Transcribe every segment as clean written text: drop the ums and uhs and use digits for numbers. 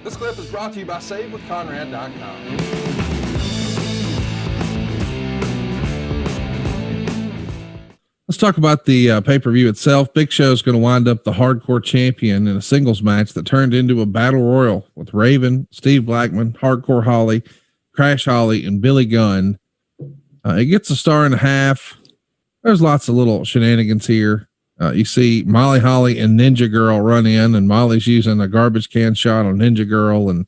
This clip is brought to you by SaveWithConrad.com. Let's talk about the pay-per-view itself. Big Show is going to wind up the hardcore champion in a singles match that turned into a battle royal with Raven, Steve Blackman, Hardcore Holly, Crash Holly, and Billy Gunn. It gets a 1.5 stars. There's lots of little shenanigans here. You see Molly Holly and Ninja Girl run in, and Molly's using a garbage can shot on Ninja Girl, and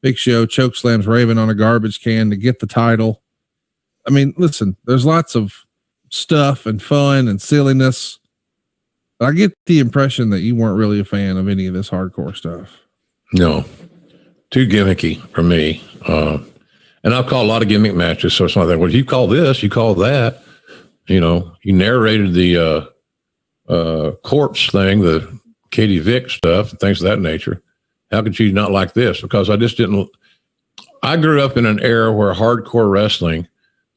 Big Show chokeslams Raven on a garbage can to get the title. I mean, listen, there's lots of stuff and fun and silliness. But I get the impression that you weren't really a fan of any of this hardcore stuff. No, too gimmicky for me. And I've called a lot of gimmick matches. So it's not that, well, you call this, you call that, you know, you narrated the, corpse thing, the Katie Vick stuff, things of that nature. How could you not like this? Because I just didn't. I grew up in an era where hardcore wrestling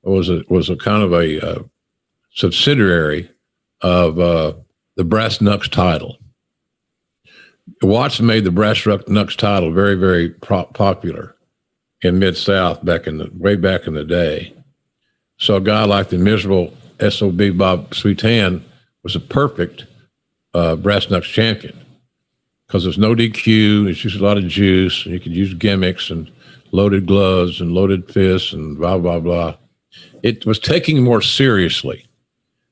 was a kind of a subsidiary of the Brass Knucks title. Watts made the Brass Knucks title very, very popular in Mid-South way back in the day. So a guy like the miserable SOB Bob Sweetan was a perfect Brass Knucks champion because there's no DQ. It's just a lot of juice, and you could use gimmicks and loaded gloves and loaded fists and blah, blah, blah. It was taken more seriously.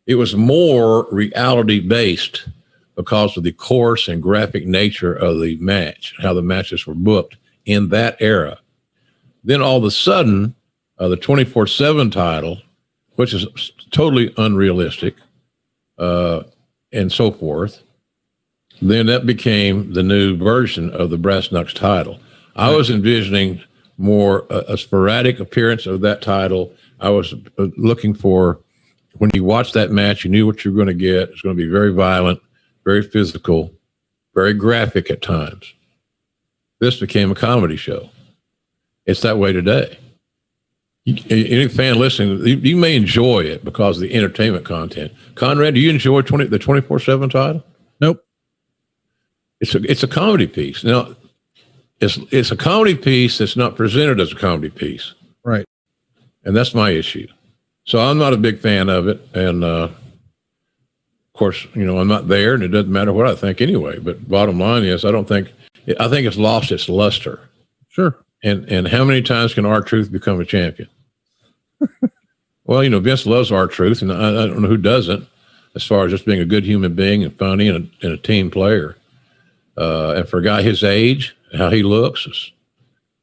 It was more reality-based because of the coarse and graphic nature of the match, how the matches were booked in that era. Then all of a sudden, the 24/7 title, which is totally unrealistic, and so forth, then that became the new version of the Brass Knucks title. I was envisioning more a sporadic appearance of that title. I was looking for, when you watch that match, you knew what you were going to get. It's going to be very violent, very physical, very graphic at times. This became a comedy show. It's that way today. Any fan listening, you may enjoy it because of the entertainment content. Conrad, do you enjoy the 24/7 title? Nope. It's a comedy piece. Now, it's a comedy piece that's not presented as a comedy piece. Right. And that's my issue. So I'm not a big fan of it. And of course, you know, I'm not there, and it doesn't matter what I think anyway. But bottom line is, I think it's lost its luster. Sure. And how many times can R-Truth become a champion? Well, you know, Vince loves R-Truth, and I don't know who doesn't, as far as just being a good human being and funny and a team player. And for a guy his age, how he looks is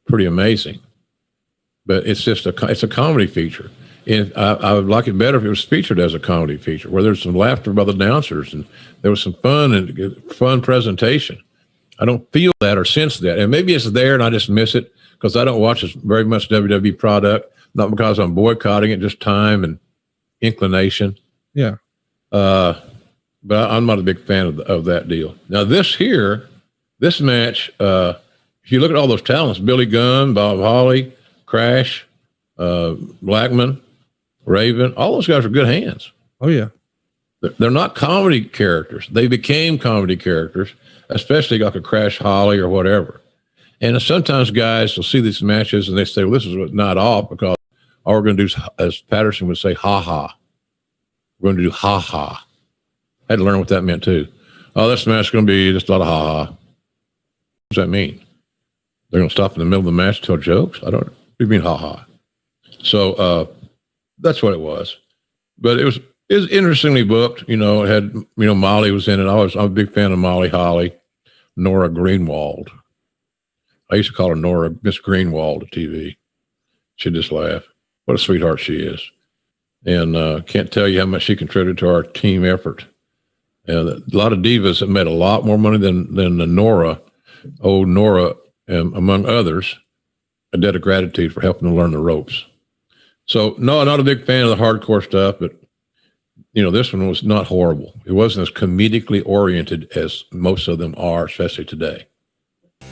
pretty amazing. But it's just it's a comedy feature. And I would like it better if it was featured as a comedy feature, where there's some laughter by the announcers and there was some fun and fun presentation. I don't feel that or sense that. And maybe it's there and I just miss it because I don't watch very much WWE product, not because I'm boycotting it, just time and inclination. Yeah. But I'm not a big fan of that deal. Now this match, if you look at all those talents, Billy Gunn, Bob Holly, Crash, Blackman, Raven, all those guys are good hands. Oh yeah. They're not comedy characters. They became comedy characters, especially like a Crash Holly or whatever. And sometimes guys will see these matches and they say, well, this is not off because all we're going to do is, as Patterson would say, ha-ha. We're going to do ha-ha. I had to learn what that meant too. Oh, this match is going to be just a lot of ha-ha. What does that mean? They're going to stop in the middle of the match to tell jokes? I don't know. What do you mean ha-ha? So that's what it was. But it was interestingly booked. You know, it had, you know, Molly was in it. I'm a big fan of Molly Holly, Nora Greenwald. I used to call her Nora Miss Greenwald at TV. She'd just laugh. What a sweetheart she is. And can't tell you how much she contributed to our team effort. And a lot of divas that made a lot more money than the Nora, old Nora, among others, a debt of gratitude for helping them learn the ropes. So, no, I'm not a big fan of the hardcore stuff, but, you know, this one was not horrible. It wasn't as comedically oriented as most of them are, especially today.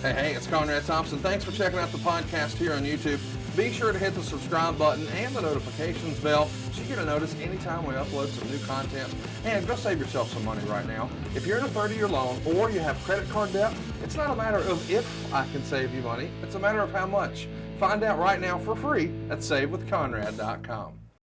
Hey, it's Conrad Thompson. Thanks for checking out the podcast here on YouTube. Be sure to hit the subscribe button and the notifications bell so you get a notice anytime we upload some new content. And go save yourself some money right now. If you're in a 30-year loan or you have credit card debt, it's not a matter of if I can save you money, it's a matter of how much. Find out right now for free at savewithconrad.com.